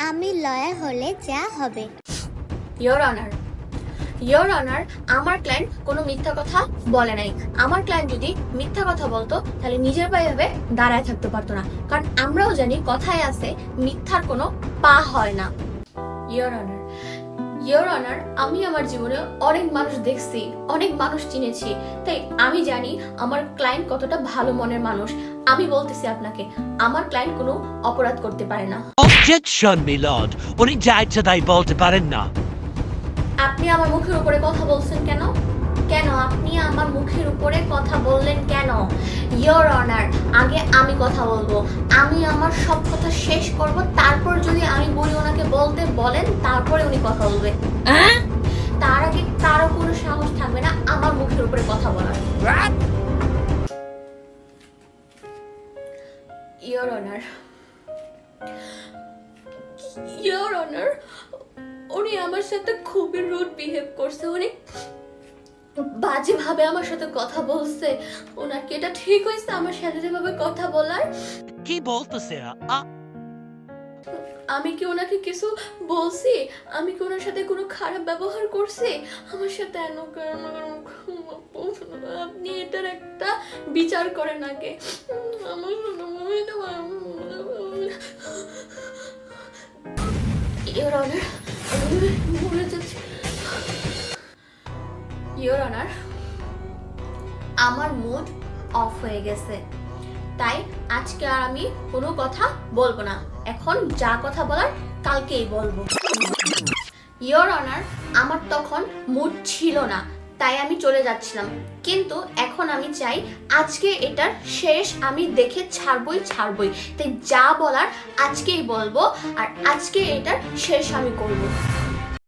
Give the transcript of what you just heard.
আমি লয়ার হলে যা হবে। ইয়োর অনার, আমার ক্লায়েন্ট কোনো মিথ্যা কথা বলে নাই। আমার ক্লায়েন্ট যদি মিথ্যা কথা বলতো তাহলে নিজের পায়ে ভাবে দাঁড়ায় থাকতে পারতো না, কারণ আমরাও জানি কথায় আছে মিথ্যার কোনো পা হয় না। ইয়োর অনার, আমি আমার জীবনে অনেক মানুষ দেখছি, অনেক মানুষ চিনেছি, তাই আমি জানি আমার ক্লায়েন্ট কতটা ভালো মনের মানুষ। আমি বলতেছি আপনাকে, আমার ক্লায়েন্ট কোনো অপরাধ করতে পারে না। Objection, my lord. উনি যা ইচ্ছা তাই বলতে পারেন না। আপনি আমার মুখের উপরে কথা বলছেন কেন? আপনি আমার মুখের উপরে কথা বললেন কেন? ইয়োর অনার, আগে আমি কথা বলবো, আমি আমার সব কথা শেষ করব, তারপর যদি আমি বলি ওনাকে বলতে বলেন, তারপরে উনি কথা বলবে। তার আগে কারো কোনো সাহস থাকবে না আমার মুখের উপরে কথা বলার। ইয়োর অনার, উনি আমার সাথে খুবই রুড বিহেভ করছে, উনি বাজে ভাবে আমার সাথে কথা বলছে। ওনার কি এটা ঠিক হয়েছে আমার সাথে যেভাবে কথা বলার? কি বলতেছে? আমি কি ওনাকে কিছু বলছি? আমি কি ওনার সাথে কোনো খারাপ ব্যবহার করছি? আমার সাথে আপনি এটার একটা বিচার করেন আগে। আমার ইয়োর অনার, মরে যাচ্ছে। ইয়োর অনার, আমার মুড অফ হয়ে গেছে, তাই আজকে আর আমি কোনো কথা বলবো না। এখন যা কথা বলার কালকেই বলবো। ইয়োর অনার, আমার তখন মুড ছিল না, তাই আমি চলে যাচ্ছিলাম, কিন্তু এখন আমি চাই আজকে এটার শেষ আমি দেখে ছাড়বই। তাই যা বলার আজকেই বলবো, আর আজকে এটার শেষ আমি করবো।